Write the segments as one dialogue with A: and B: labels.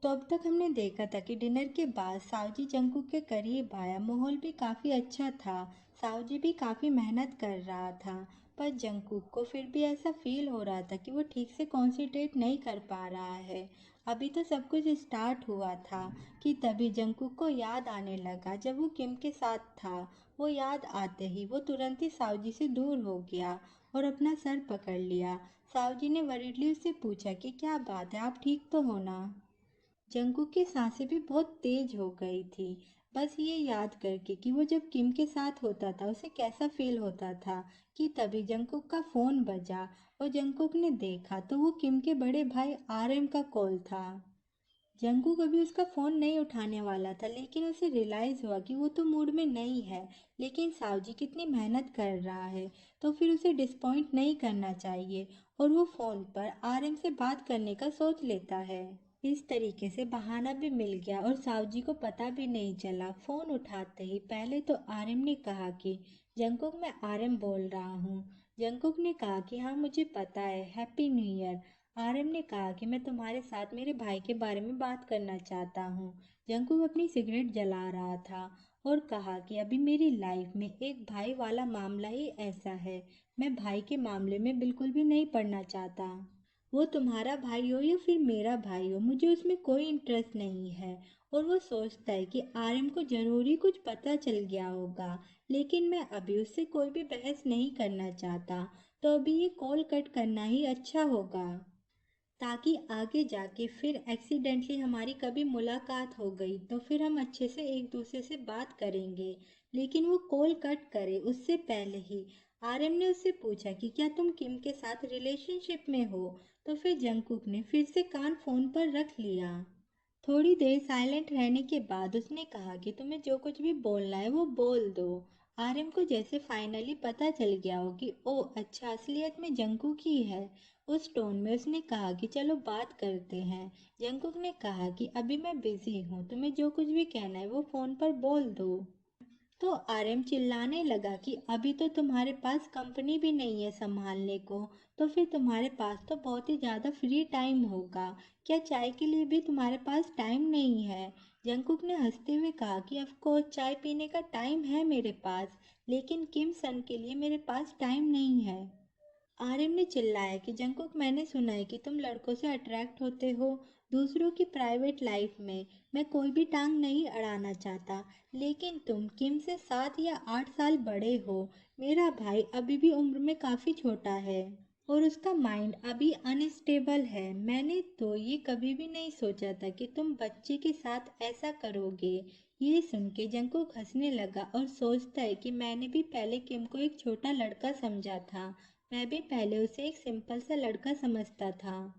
A: तो अब तक हमने देखा था कि डिनर के बाद सावजी जंकुक के करीब आया। माहौल भी काफ़ी अच्छा था। सावजी भी काफ़ी मेहनत कर रहा था। पर जंकुक को फिर भी ऐसा फील हो रहा था कि वो ठीक से कॉन्सेंट्रेट नहीं कर पा रहा है। अभी तो सब कुछ स्टार्ट हुआ था कि तभी जंकुक को याद आने लगा जब वो किम के साथ था। वो याद आते ही वो तुरंत ही सावजी से दूर हो गया और अपना सर पकड़ लिया। सावजी ने वरीडली उससे पूछा कि क्या बात है, आप ठीक तो हो ना। जंगकुक की सांसें भी बहुत तेज हो गई थी, बस ये याद करके कि वो जब किम के साथ होता था उसे कैसा फील होता था। कि तभी जंगकुक का फ़ोन बजा और जंगकुक ने देखा तो वो किम के बड़े भाई आरएम का कॉल था। जंगकुक अभी उसका फ़ोन नहीं उठाने वाला था, लेकिन उसे रियलाइज़ हुआ कि वो तो मूड में नहीं है। लेकिन सावजी कितनी मेहनत कर रहा है, तो फिर उसे डिसपॉइंट नहीं करना चाहिए और वो फ़ोन पर आरएम से बात करने का सोच लेता है। इस तरीके से बहाना भी मिल गया और सावजी को पता भी नहीं चला। फोन उठाते ही पहले तो आर्यन ने कहा कि जंकुक, मैं आर्यन बोल रहा हूँ। जंकुक ने कहा कि हाँ मुझे पता है, हैप्पी न्यू ईयर। आर्यन ने कहा कि मैं तुम्हारे साथ मेरे भाई के बारे में बात करना चाहता हूँ। जंकुक अपनी सिगरेट जला रहा था और कहा कि अभी मेरी लाइफ में एक भाई वाला मामला ही ऐसा है। मैं भाई के मामले में बिल्कुल भी नहीं पड़ना चाहता। वो तुम्हारा भाई हो या फिर मेरा भाई हो, मुझे उसमें कोई इंटरेस्ट नहीं है। और वो सोचता है कि आर्यन को जरूरी कुछ पता चल गया होगा, लेकिन मैं अभी उससे कोई भी बहस नहीं करना चाहता। तो अभी ये कॉल कट करना ही अच्छा होगा, ताकि आगे जाके फिर एक्सीडेंटली हमारी कभी मुलाकात हो गई तो फिर हम अच्छे से एक दूसरे से बात करेंगे। लेकिन वो कॉल कट करे उससे पहले ही आर्यन ने उससे पूछा कि क्या तुम किम के साथ रिलेशनशिप में हो। तो फिर जंकुक ने फिर से कान फोन पर रख लिया। थोड़ी देर साइलेंट रहने के बाद उसने कहा कि तुम्हें जो कुछ भी बोलना है वो बोल दो। आर्यन को जैसे फाइनली पता चल गया हो कि ओ अच्छा, असलियत में जंकुक ही है। उस टोन में उसने कहा कि चलो बात करते हैं। जंकुक ने कहा कि अभी मैं बिजी हूँ, तुम्हें जो कुछ भी कहना है वो फ़ोन पर बोल दो। तो आर्यन चिल्लाने लगा कि अभी तो तुम्हारे पास कंपनी भी नहीं है संभालने को, तो फिर तुम्हारे पास तो बहुत ही ज़्यादा फ्री टाइम होगा। क्या चाय के लिए भी तुम्हारे पास टाइम नहीं है। जंकुक ने हंसते हुए कहा कि ऑफ कोर्स चाय पीने का टाइम है मेरे पास, लेकिन किम सन के लिए मेरे पास टाइम नहीं है। आर्यन ने चिल्लाया कि जंकुक, मैंने सुना है कि तुम लड़कों से अट्रैक्ट होते हो दूसरों की प्राइवेट लाइफ में। मैं कोई भी टांग नहीं अड़ाना चाहता, लेकिन तुम किम से 7 या 8 साल बड़े हो। मेरा भाई अभी भी उम्र में काफ़ी छोटा है और उसका माइंड अभी अनस्टेबल है। मैंने तो ये कभी भी नहीं सोचा था कि तुम बच्चे के साथ ऐसा करोगे। ये सुन के जंकुक हंसने लगा और सोचता है कि मैंने भी पहले किम को एक छोटा लड़का समझा था। मैं भी पहले उसे एक सिंपल सा लड़का समझता था।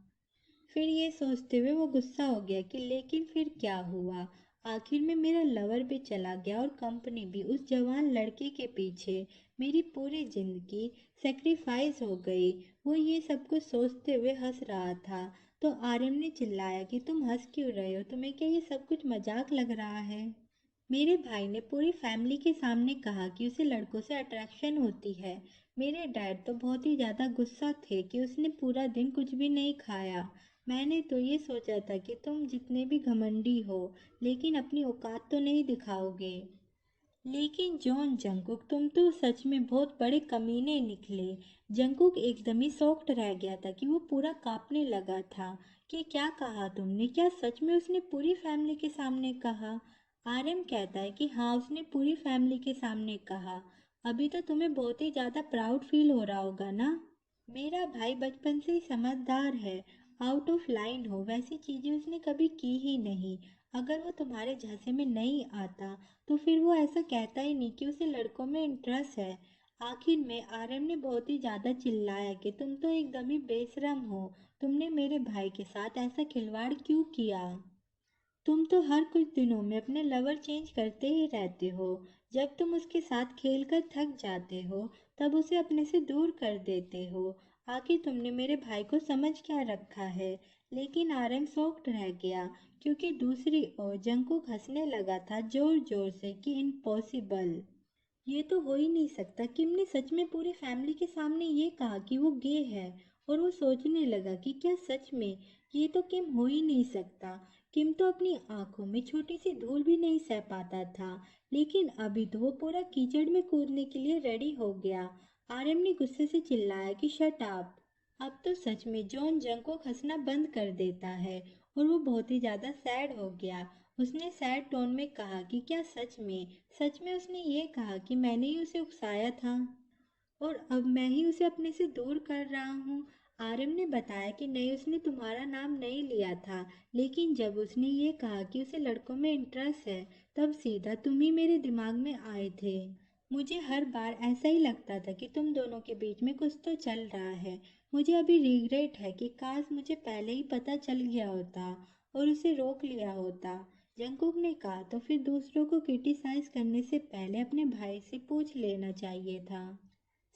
A: फिर ये सोचते हुए वो गुस्सा हो गया कि लेकिन फिर क्या हुआ। आखिर में मेरा लवर भी चला गया और कंपनी भी। उस जवान लड़के के पीछे मेरी पूरी जिंदगी सेक्रीफाइस हो गई। वो ये सब कुछ सोचते हुए हंस रहा था। तो आर्यन ने चिल्लाया कि तुम हंस क्यों रहे हो, तुम्हें क्या ये सब कुछ मजाक लग रहा है। मेरे भाई ने पूरी फैमिली के सामने कहा कि उसे लड़कों से अट्रैक्शन होती है। मेरे डैड तो बहुत ही ज़्यादा गुस्सा थे कि उसने पूरा दिन कुछ भी नहीं खाया। मैंने तो ये सोचा था कि तुम जितने भी घमंडी हो, लेकिन अपनी औकात तो नहीं दिखाओगे। लेकिन जॉन जंकुक, तुम तो सच में बहुत बड़े कमीने निकले। जंकुक एकदम ही शॉक्ड रह गया था कि वो पूरा कांपने लगा था। कि क्या कहा तुमने, क्या सच में उसने पूरी फैमिली के सामने कहा। आर्यन कहता है कि हाँ उसने पूरी फैमिली के सामने कहा। अभी तो तुम्हें बहुत ही ज़्यादा प्राउड फील हो रहा होगा ना। मेरा भाई बचपन से ही समझदार है। आउट ऑफ लाइन हो वैसी चीज़ें उसने कभी की ही नहीं। अगर वो तुम्हारे झांसे में नहीं आता तो फिर वो ऐसा कहता ही नहीं कि उसे लड़कों में इंटरेस्ट है। आखिर में आर्यन ने बहुत ही ज़्यादा चिल्लाया कि तुम तो एकदम ही बेशरम हो। तुमने मेरे भाई के साथ ऐसा खिलवाड़ क्यों किया। तुम तो हर कुछ दिनों में अपने लवर चेंज करते ही रहते हो। जब तुम उसके साथ खेलकर थक जाते हो तब उसे अपने से दूर कर देते हो। आखिर तुमने मेरे भाई को समझ क्या रखा है। लेकिन आर्यन शॉक्ड रह गया, क्योंकि दूसरी ओर जंकुक हंसने लगा था जोर जोर से कि इम्पॉसिबल, ये तो हो ही नहीं सकता। किम ने सच में पूरी फैमिली के सामने ये कहा कि वो गे है। और वो सोचने लगा कि क्या सच में, ये तो किम हो ही नहीं सकता, किम तो अपनी आंखों में छोटी सी धूल भी नहीं सह पाता था, लेकिन अभी तो वो पूरा कीचड़ में कूदने के लिए रेडी हो गया। आर्यन ने गुस्से से चिल्लाया कि शट अप। अब तो सच में जॉन जंग को हंसना बंद कर देता है और वो बहुत ही ज़्यादा सैड हो गया। उसने सैड टोन में कहा कि क्या सच में उसने ये कहा कि मैंने ही उसे उकसाया था और अब मैं ही उसे अपने से दूर कर रहा हूँ। आरएम ने बताया कि नहीं, उसने तुम्हारा नाम नहीं लिया था, लेकिन जब उसने ये कहा कि उसे लड़कों में इंटरेस्ट है, तब सीधा तुम ही मेरे दिमाग में आए थे। मुझे हर बार ऐसा ही लगता था कि तुम दोनों के बीच में कुछ तो चल रहा है। मुझे अभी रिग्रेट है कि काश मुझे पहले ही पता चल गया होता और उसे रोक लिया होता। जंगकुक ने कहा, तो फिर दूसरों को क्रिटिसाइज करने से पहले अपने भाई से पूछ लेना चाहिए था।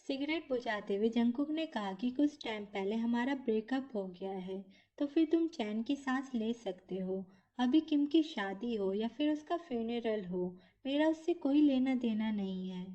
A: सिगरेट बुझाते हुए जंगकुक ने कहा कि कुछ टाइम पहले हमारा ब्रेकअप हो गया है, तो फिर तुम चैन की सांस ले सकते हो। अभी किम की शादी हो या फिर उसका फ्यूनरल हो, मेरा उससे कोई लेना देना नहीं है।